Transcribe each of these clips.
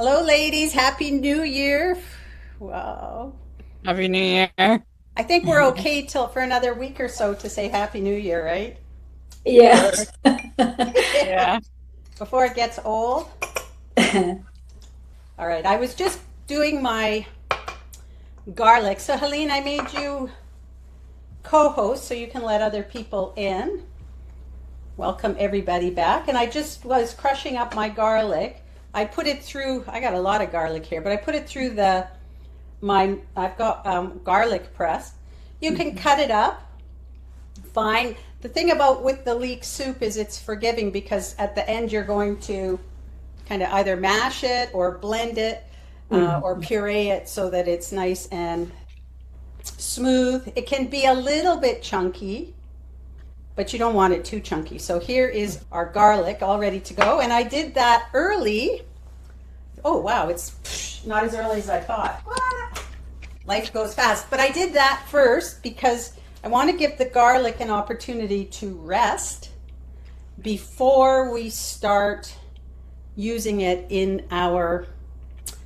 Hello, ladies. Happy New Year. Wow. Happy New Year. I think we're okay till for another week or so to say Happy New Year, right? Sure. Yes. Yeah. Yeah. Before it gets old. All right. I was just doing my garlic. So, Helene, I made you co-host so you can let other people in. Welcome everybody back. And I just was crushing up my garlic. I put it through, I got a lot of garlic here, but I put it through I've got garlic press. You can cut it up fine. The thing about with the leek soup is it's forgiving because at the end you're going to kind of either mash it or blend it or puree it so that it's nice and smooth. It can be a little bit chunky, but you don't want it too chunky. So here is our garlic all ready to go. And I did that early. Oh, wow, it's not as early as I thought. Life goes fast. But I did that first because I want to give the garlic an opportunity to rest before we start using it in our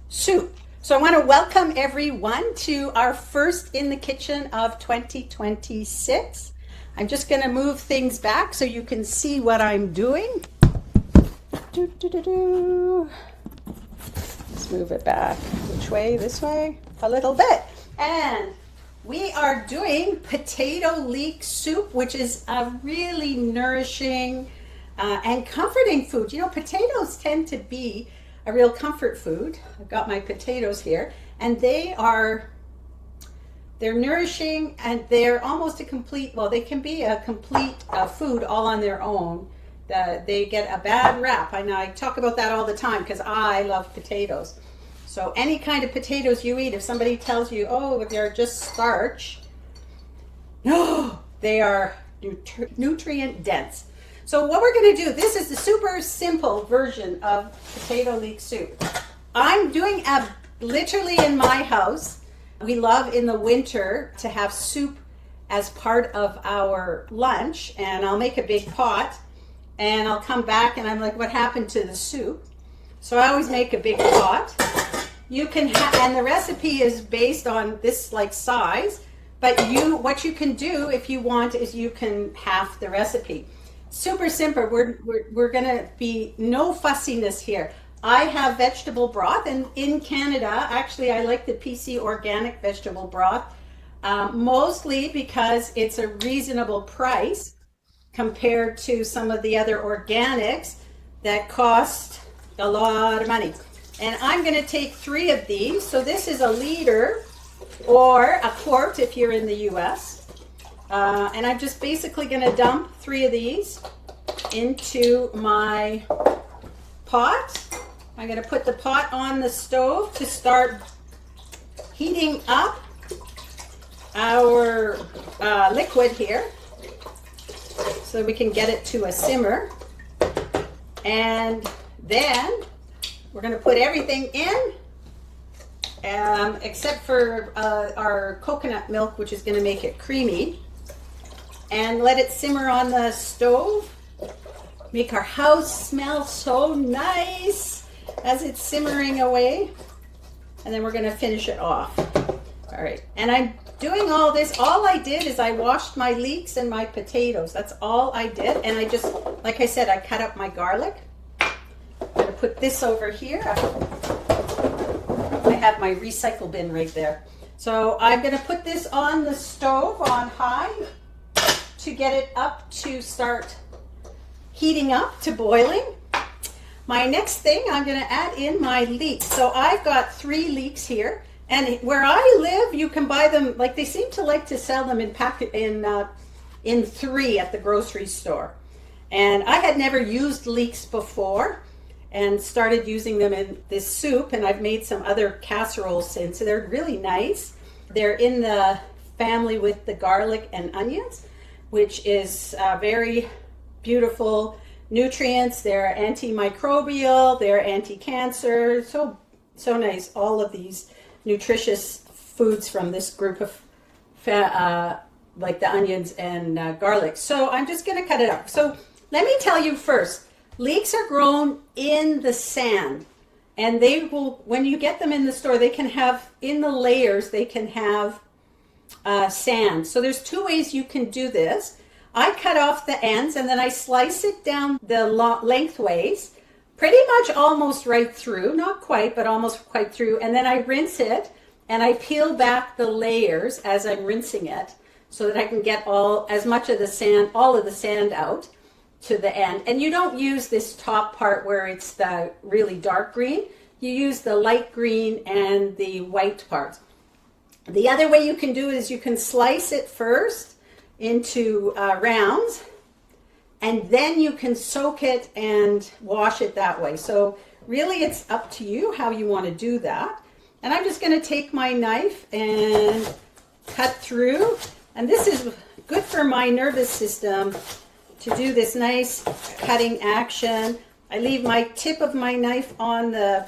soup. So I want to welcome everyone to our first in the kitchen of 2026. I'm just going to move things back so you can see what I'm doing. Let's move it back. Which way? This way? A little bit. And we are doing potato leek soup, which is a really nourishing and comforting food. You know, potatoes tend to be a real comfort food. I've got my potatoes here, and they're nourishing, and they're almost a complete, well, they can be a complete food all on their own. They get a bad rap, and I talk about that all the time because I love potatoes. So any kind of potatoes you eat, if somebody tells you, oh, they're just starch, no, they are nutrient dense. So what we're going to do, this is the super simple version of potato leek soup. I'm doing literally in my house, we love in the winter to have soup as part of our lunch, and I'll make a big pot and I'll come back and I'm like, what happened to the soup? So I always make a big pot. You can and the recipe is based on this like size, but what you can do if you want is you can half the recipe. Super simple. We're gonna be no fussiness here. I have vegetable broth, and in Canada, actually, I like the PC organic vegetable broth, mostly because it's a reasonable price compared to some of the other organics that cost a lot of money. And I'm going to take 3 of these. So this is a liter or a quart if you're in the US. And I'm just basically going to dump 3 of these into my pot. I'm going to put the pot on the stove to start heating up our liquid here so we can get it to a simmer. And then we're going to put everything in except for our coconut milk, which is going to make it creamy, and let it simmer on the stove. Make our house smell so nice as it's simmering away. And then we're going to finish it off. All right. And I'm doing all this. All I did is I washed my leeks and my potatoes. That's all I did. And I just, like I said, I cut up my garlic. I'm going to put this over here. I have my recycle bin right there. So I'm going to put this on the stove on high to get it up to start heating up to boiling. My next thing, I'm going to add in my leeks. So I've got 3 leeks here, and where I live, you can buy them, like they seem to like to sell them in 3 at the grocery store. And I had never used leeks before and started using them in this soup, and I've made some other casseroles since. So they're really nice. They're in the family with the garlic and onions, which is very beautiful nutrients. They're antimicrobial, they're anti-cancer, so nice. All of these nutritious foods from this group of like the onions and garlic. So I'm just going to cut it up. So let me tell you first, leeks are grown in the sand. And they will, when you get them in the store, they can have, in the layers, they can have sand. So there's two ways you can do this. I cut off the ends and then I slice it down the lengthways, pretty much almost right through, not quite, but almost quite through. And then I rinse it and I peel back the layers as I'm rinsing it so that I can get all of the sand out to the end. And you don't use this top part where it's the really dark green. You use the light green and the white parts. The other way you can do it is you can slice it first into rounds, and then you can soak it and wash it that way. So really it's up to you how you want to do that. And I'm just going to take my knife and cut through. And this is good for my nervous system to do this nice cutting action. I leave my tip of my knife on the